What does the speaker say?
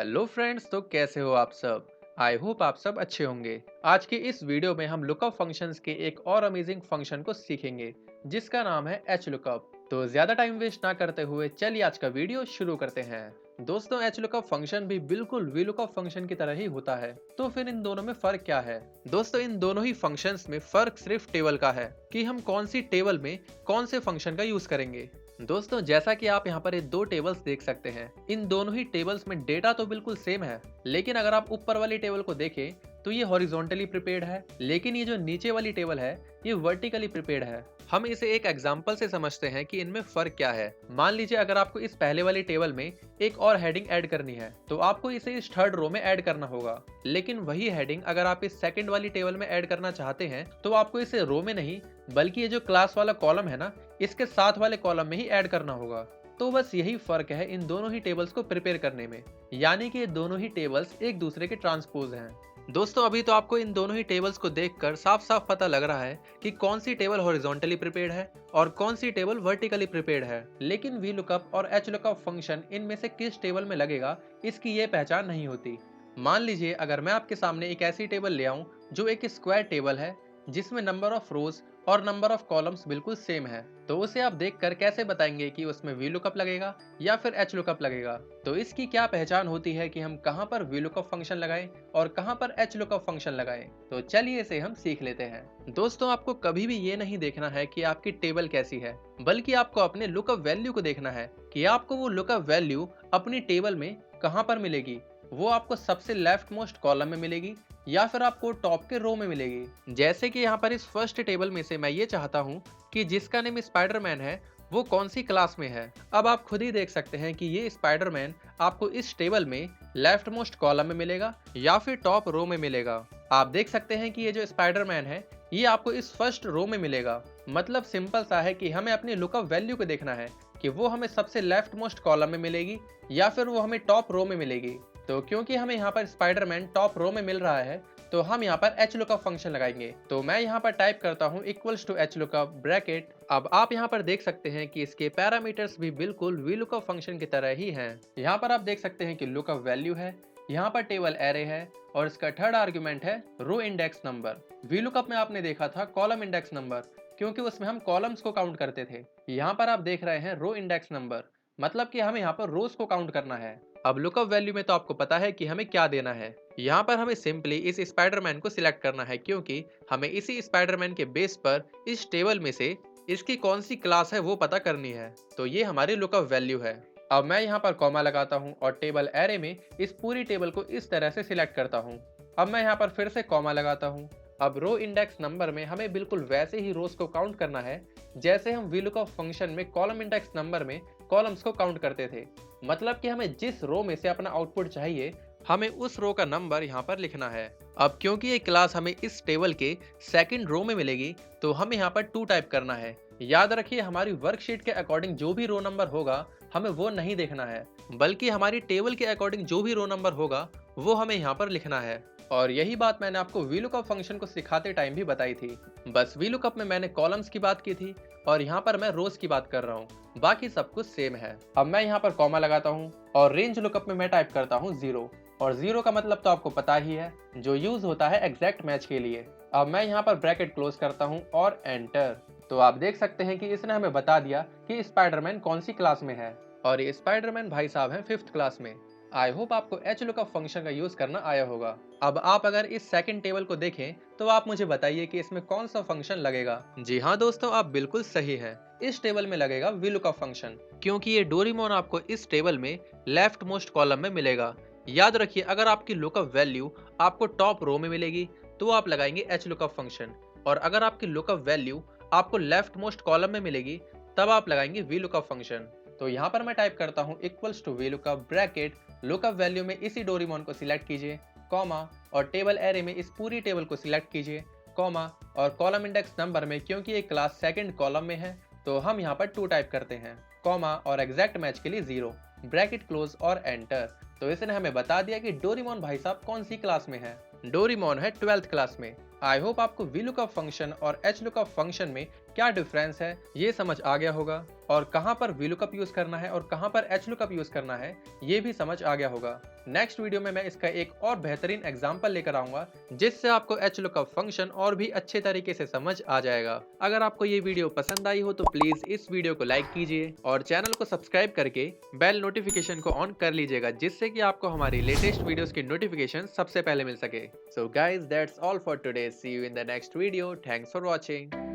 Hello friends, तो कैसे हो आप सब। आई होप आप सब अच्छे होंगे। आज के इस वीडियो में हम लुकअप फंक्शंस के एक और अमेजिंग फंक्शन को सीखेंगे जिसका नाम है एच लुकअप। तो ज्यादा टाइम वेस्ट ना करते हुए चलिए आज का वीडियो शुरू करते हैं। दोस्तों, एच लुकअप फंक्शन भी बिल्कुल वी लुकअप फंक्शन की तरह ही होता है। तो फिर इन दोनों में फर्क क्या है? दोस्तों, इन दोनों ही फंक्शंस में फर्क सिर्फ टेबल का है कि हम कौन सी टेबल में कौन से फंक्शन का यूज करेंगे। दोस्तों, जैसा कि आप यहाँ पर ये दो टेबल्स देख सकते हैं, इन दोनों ही टेबल्स में डेटा तो बिल्कुल सेम है, लेकिन अगर आप ऊपर वाली टेबल को देखें तो ये हॉरिजॉन्टली प्रिपेयर्ड है, लेकिन ये जो नीचे वाली टेबल है ये वर्टिकली प्रिपेयर्ड है। हम इसे एक एग्जांपल से समझते हैं कि इनमें फर्क क्या है। मान लीजिए अगर आपको इस पहले वाली टेबल में एक और हेडिंग ऐड करनी है तो आपको इसे इस थर्ड रो में ऐड करना होगा, लेकिन वही हेडिंग अगर आप इस सेकंड वाली टेबल में ऐड करना चाहते हैं तो आपको इसे रो में नहीं बल्कि ये जो क्लास वाला कॉलम है ना, इसके साथ वाले कॉलम में ही ऐड करना होगा। तो बस यही फर्क है इन दोनों ही टेबल्स को प्रिपेयर करने में, यानी कि ये दोनों ही टेबल्स एक दूसरे के ट्रांसपोज हैं। दोस्तों, अभी तो आपको इन दोनों ही टेबल्स को देखकर साफ साफ पता लग रहा है कि कौन सी टेबल हॉरिजॉन्टली प्रिपेयर्ड है और कौन सी टेबल वर्टिकली प्रिपेयर्ड है, लेकिन वी लुकअप और एच लुकअप फंक्शन इनमें से किस टेबल में लगेगा इसकी ये पहचान नहीं होती। मान लीजिए अगर मैं आपके सामने एक ऐसी टेबल ले आऊं जो एक स्क्वायर टेबल है जिसमें नंबर ऑफ रोज और नंबर ऑफ कॉलम्स बिल्कुल सेम है, तो उसे आप देखकर कैसे बताएंगे कि उसमें वी लुकअप लगेगा या फिर एच लुकअप लगेगा? तो इसकी क्या पहचान होती है कि हम कहां पर वी लुकअप फंक्शन लगाएं और कहां पर एच लुकअप फंक्शन लगाएं? तो चलिए इसे हम सीख लेते हैं। दोस्तों, आपको कभी भी ये नहीं देखना है कि आपकी टेबल कैसी है, बल्कि आपको अपने लुकअप वैल्यू को देखना है कि आपको वो लुकअप वैल्यू अपनी टेबल में कहां पर मिलेगी। वो आपको सबसे लेफ्ट मोस्ट कॉलम में मिलेगी या फिर आपको टॉप के रो में मिलेगी। जैसे कि यहाँ पर इस फर्स्ट टेबल में से मैं ये चाहता हूँ कि जिसका नेम स्पाइडरमैन है वो कौन सी क्लास में है। अब आप खुद ही देख सकते हैं कि ये स्पाइडरमैन आपको इस टेबल में लेफ्ट मोस्ट कॉलम में मिलेगा या फिर टॉप रो में मिलेगा। आप देख सकते हैं कि ये जो स्पाइडरमैन है ये आपको इस फर्स्ट रो में मिलेगा। मतलब सिंपल सा है कि हमें अपनी लुकअप वैल्यू को देखना है कि वो हमें सबसे लेफ्ट मोस्ट कॉलम में मिलेगी या फिर वो हमें टॉप रो में मिलेगी। तो क्योंकि हमें यहाँ पर स्पाइडरमैन टॉप रो में मिल रहा है तो हम यहाँ पर एच लुकअप फंक्शन लगाएंगे। तो मैं यहाँ पर टाइप करता हूँ equals to H lookup bracket. अब आप यहाँ पर देख सकते हैं कि इसके पैरामीटर्स भी बिल्कुल वी लुकअप फंक्शन की तरह ही हैं। यहाँ पर आप देख सकते हैं कि लुकअप वैल्यू है, यहाँ पर टेबल एरे है और इसका थर्ड आर्ग्यूमेंट है row index number. V lookup में आपने देखा था कॉलम इंडेक्स नंबर, क्योंकि उसमें हम कॉलम्स को काउंट करते थे। यहाँ पर आप देख रहे हैं रो इंडेक्स नंबर, मतलब कि हमें यहाँ पर रोज को काउंट करना है। अब लुकअप वैल्यू में तो आपको पता है कि हमें क्या देना है। यहाँ पर हमें सिंपली इस स्पाइडरमैन को सिलेक्ट करना है, क्योंकि हमें इसी स्पाइडरमैन के बेस पर इस टेबल में से इसकी कौन सी क्लास है वो पता करनी है। तो ये हमारी लुकअप वैल्यू है। अब मैं यहाँ पर कॉमा लगाता हूँ और टेबल एरे में इस पूरी टेबल को इस तरह से सिलेक्ट करता हूँ। अब मैं यहाँ पर फिर से कॉमा लगाता हूँ। अब रो इंडेक्स नंबर में हमें बिल्कुल वैसे ही रोज को काउंट करना है जैसे हम वी लुकअप फंक्शन में कॉलम इंडेक्स नंबर में कॉलम्स को काउंट करते थे। मतलब कि हमें जिस रो में से अपना आउटपुट चाहिए हमें उस रो का नंबर यहाँ पर लिखना है। अब क्योंकि ये क्लास हमें इस टेबल के सेकंड रो में मिलेगी तो हमें यहाँ पर 2 टाइप करना है। याद रखिए, हमारी वर्कशीट के अकॉर्डिंग जो भी रो नंबर होगा हमें वो नहीं देखना है, बल्कि हमारी टेबल के अकॉर्डिंग जो भी रो नंबर होगा वो हमें यहाँ पर लिखना है। और यही बात मैंने आपको वी लुकअप फंक्शन को सिखाते टाइम भी बताई थी। बस वी लुकअप में मैंने कॉलम्स की बात की थी और यहाँ पर मैं रोज की बात कर रहा हूँ, बाकी सब कुछ सेम है। अब मैं यहाँ पर कॉमा लगाता हूँ और रेंज लुकअप में मैं टाइप करता हूँ 0, और 0 का मतलब तो आपको पता ही है, जो यूज होता है एग्जैक्ट मैच के लिए। अब मैं यहाँ पर ब्रैकेट क्लोज करता हूँ और एंटर। तो आप देख सकते हैं कि इसने हमें बता दिया कि स्पाइडरमैन कौन सी क्लास में है, और ये स्पाइडरमैन भाई साहब हैं 5th क्लास में। आई होप आपको एच लुकअप फंक्शन का यूज करना आया होगा। अब आप अगर इस सेकंड टेबल को देखें तो आप मुझे बताइए कि इसमें कौन सा फंक्शन लगेगा। जी हाँ दोस्तों, आप बिल्कुल सही हैं। इस टेबल में लगेगा वी लुकअप फंक्शन, क्योंकि ये डोरेमोन आपको इस टेबल में लेफ्ट मोस्ट कॉलम में मिलेगा। याद रखिए, अगर आपकी लुकअप वैल्यू आपको टॉप रो में मिलेगी तो आप लगाएंगे एच लुकअप फंक्शन, और अगर आपकी लुकअप वैल्यू आपको लेफ्ट मोस्ट कॉलम में मिलेगी तब आप लगाएंगे वी लुकअप फंक्शन। तो यहाँ पर मैं टाइप करता हूँ equals to V lookup bracket, lookup value में इसी डोरेमोन को सिलेक्ट कीजिए, कॉमा, और टेबल एरे में इस पूरी टेबल को सिलेक्ट कीजिए, कॉमा, और कॉलम इंडेक्स नंबर में क्योंकि ये क्लास सेकंड कॉलम में है तो हम यहाँ पर 2 टाइप करते हैं, कॉमा, और एग्जैक्ट मैच के लिए 0, ब्रैकेट क्लोज और एंटर। तो इसने हमें बता दिया कि डोरेमोन भाई साहब कौन सी क्लास में है। डोरेमोन है 12th क्लास में। आई होप आपको वी लुकअप फंक्शन और एच लुकअप फंक्शन में क्या डिफरेंस है ये समझ आ गया होगा। और कहां पर VLOOKUP यूज करना है और कहां पर HLOOKUP यूज करना है, ये भी समझ आ गया होगा। नेक्स्ट वीडियो में मैं इसका एक और बेहतरीन एग्जांपल लेकर आऊंगा, जिससे आपको HLOOKUP फंक्शन और भी अच्छे तरीके से समझ आ जाएगा। अगर आपको ये वीडियो पसंद आई हो तो प्लीज इस वीडियो को लाइक कीजिए और चैनल को सब्सक्राइब करके बेल नोटिफिकेशन को ऑन कर लीजिएगा, जिससे कि आपको हमारी लेटेस्ट वीडियोस की नोटिफिकेशन सबसे पहले मिल सके। So guys, that's all for today. See you in the next video. Thanks for watching.